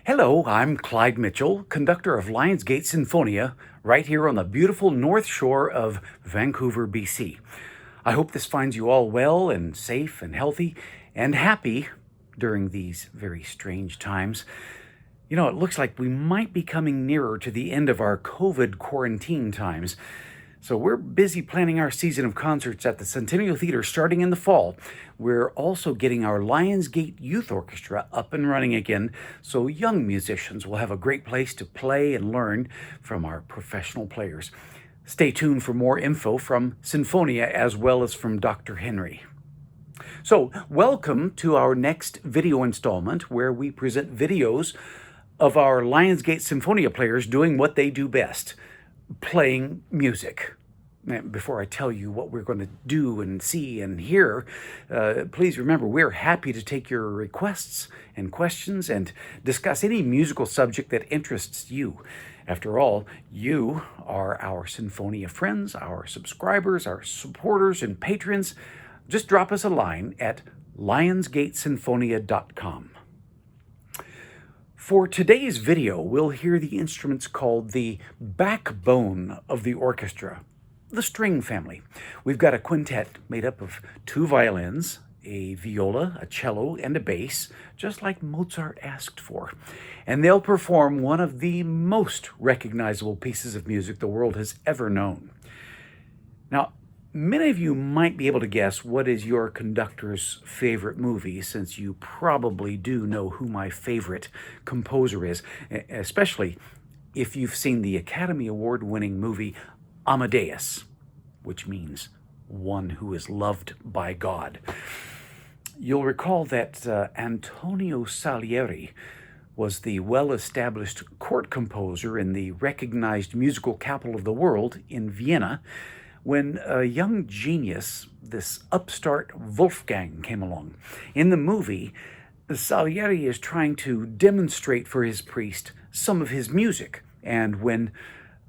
Hello, I'm Clyde Mitchell, conductor of Lionsgate Sinfonia, right here on the beautiful north shore of Vancouver, BC. I hope this finds you all well and safe and healthy and happy during these very strange times. You know, it looks like we might be coming nearer to the end of our COVID quarantine times. So we're busy planning our season of concerts at the Centennial Theater starting in the fall. We're also getting our Lionsgate Youth Orchestra up and running again, so young musicians will have a great place to play and learn from our professional players. Stay tuned for more info from Sinfonia as well as from Dr. Henry. So, welcome to our next video installment where we present videos of our Lionsgate Sinfonia players doing what they do best, playing music. Before I tell you what we're going to do and see and hear, please remember we're happy to take your requests and questions and discuss any musical subject that interests you. After all, you are our Sinfonia friends, our subscribers, our supporters and patrons. Just drop us a line at lionsgatesinfonia.com. For today's video, we'll hear the instruments called the backbone of the orchestra, the string family. We've got a quintet made up of 2 violins, a viola, a cello, and a bass, just like Mozart asked for. And they'll perform one of the most recognizable pieces of music the world has ever known. Now, many of you might be able to guess what is your conductor's favorite movie, since you probably do know who my favorite composer is, especially if you've seen the Academy Award-winning movie Amadeus, which means one who is loved by God. You'll recall that Antonio Salieri was the well-established court composer in the recognized musical capital of the world in Vienna, when a young genius, this upstart Wolfgang, came along. In the movie, Salieri is trying to demonstrate for his priest some of his music, and when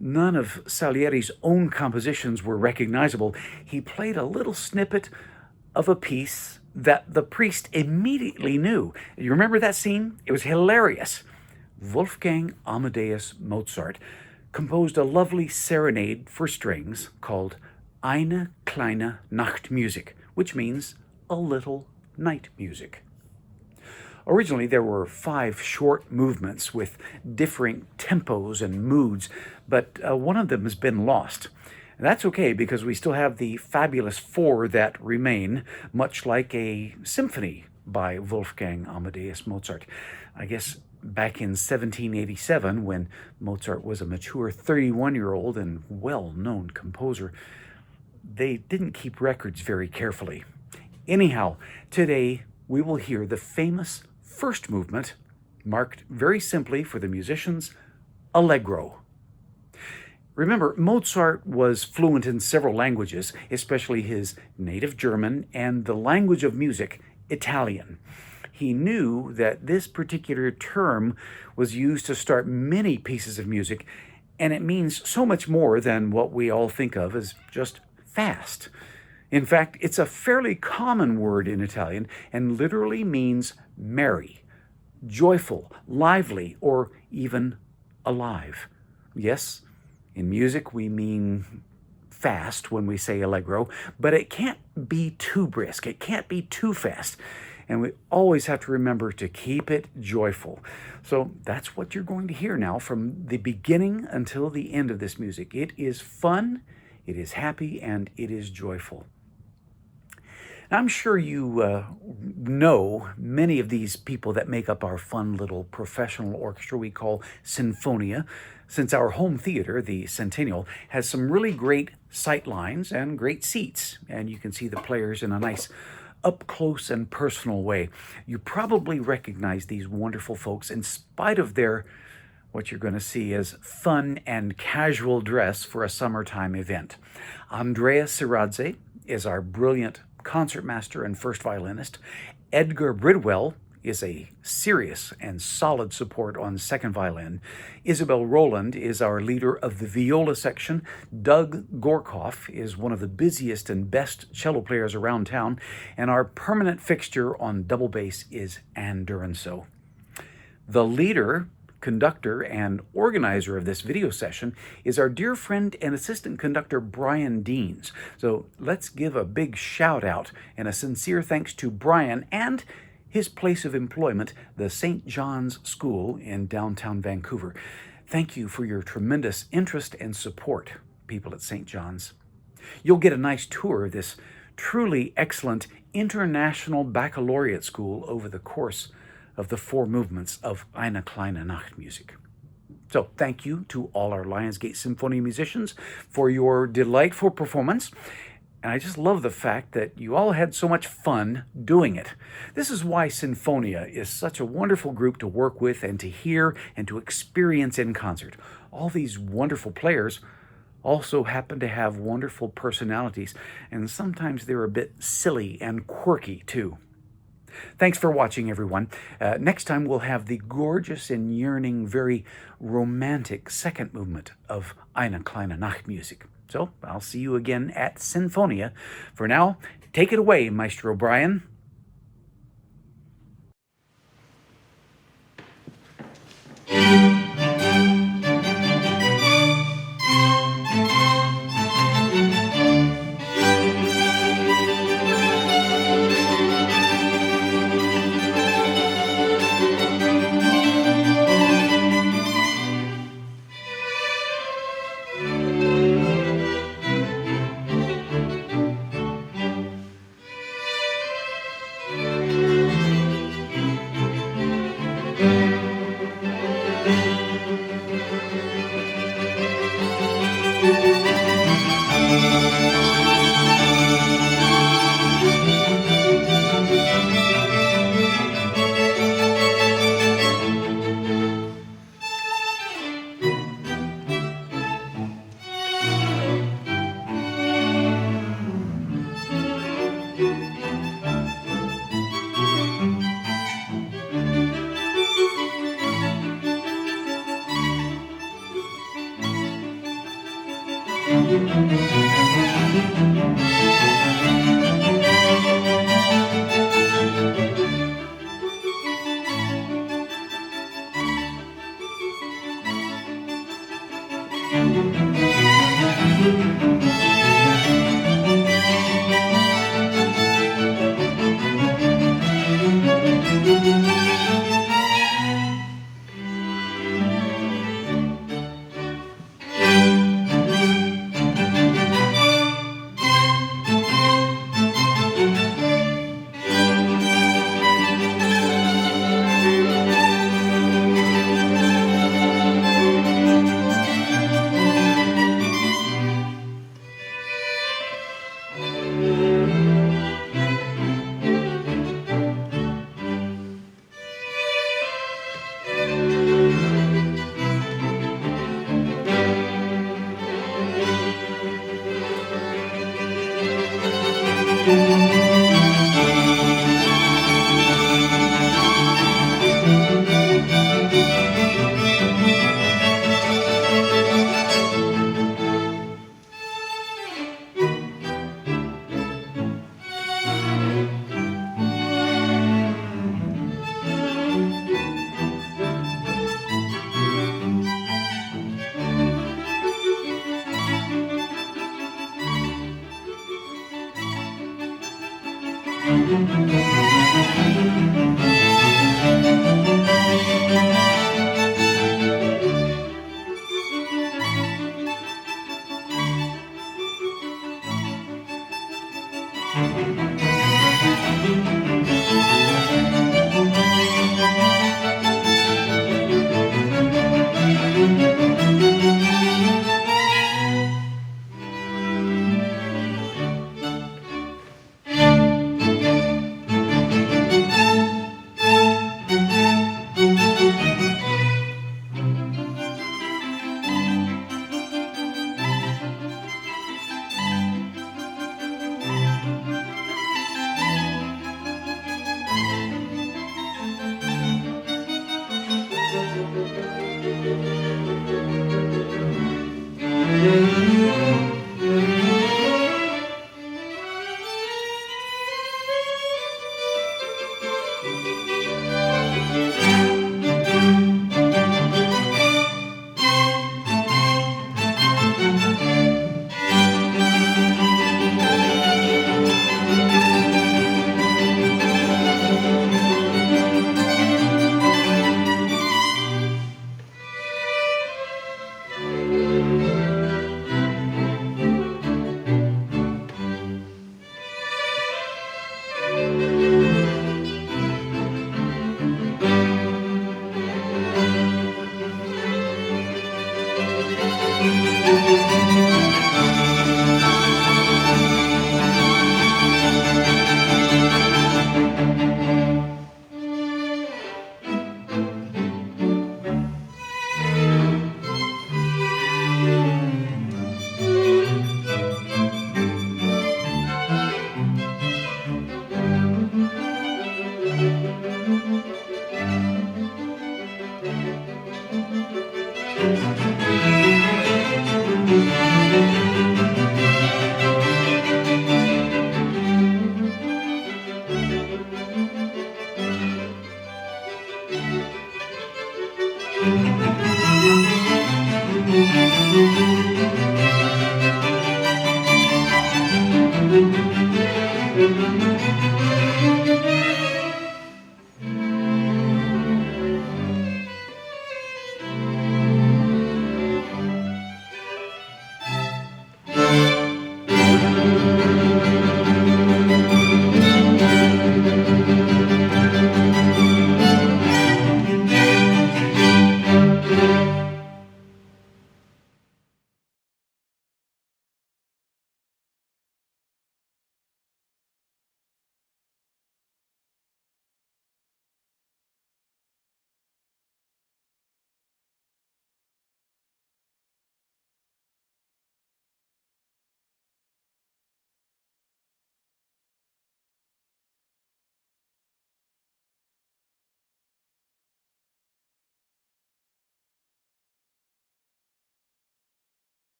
none of Salieri's own compositions were recognizable, he played a little snippet of a piece that the priest immediately knew. You remember that scene? It was hilarious. Wolfgang Amadeus Mozart composed a lovely serenade for strings called Eine, Kleine Nachtmusik, which means a little night music. Originally, there were 5 short movements with differing tempos and moods, but one of them has been lost. And that's okay, because we still have the fabulous 4 that remain, much like a symphony by Wolfgang Amadeus Mozart. I guess back in 1787, when Mozart was a mature 31-year-old and well-known composer, they didn't keep records very carefully. Anyhow, today we will hear the famous first movement, marked very simply for the musicians, Allegro. Remember, Mozart was fluent in several languages, especially his native German and the language of music, Italian. He knew that this particular term was used to start many pieces of music, and it means so much more than what we all think of as just fast. In fact, it's a fairly common word in Italian and literally means merry, joyful, lively, or even alive. Yes, in music we mean fast when we say allegro, but it can't be too brisk, it can't be too fast. And we always have to remember to keep it joyful. So that's what you're going to hear now from the beginning until the end of this music. It is fun, it is happy, and it is joyful. Now, I'm sure you know many of these people that make up our fun little professional orchestra we call Sinfonia, since our home theater, the Centennial, has some really great sight lines and great seats, and you can see the players in a nice up-close and personal way. You probably recognize these wonderful folks in spite of their, what you're going to see as fun and casual dress for a summertime event. Andrea Siradze is our brilliant concertmaster and first violinist. Edgar Bridwell is a serious and solid support on second violin. Isabel Roland is our leader of the viola section. Doug Gorkoff is one of the busiest and best cello players around town. And our permanent fixture on double bass is Anne Duranceau. The leader, conductor, and organizer of this video session is our dear friend and assistant conductor, Brian Deans. So let's give a big shout out and a sincere thanks to Brian and his place of employment, the St. John's School in downtown Vancouver. Thank you for your tremendous interest and support, people at St. John's. You'll get a nice tour of this truly excellent international baccalaureate school over the course of the 4 movements of Eine, Kleine Nachtmusik. So thank you to all our Lionsgate Symphony musicians for your delightful performance. And I just love the fact that you all had so much fun doing it. This is why Sinfonia is such a wonderful group to work with and to hear and to experience in concert. All these wonderful players also happen to have wonderful personalities, and sometimes they're a bit silly and quirky too. Thanks for watching, everyone. Next time we'll have the gorgeous and yearning, very romantic second movement of Eine Kleine Nachtmusik. So I'll see you again at Sinfonia. For now, take it away, Maestro Brian.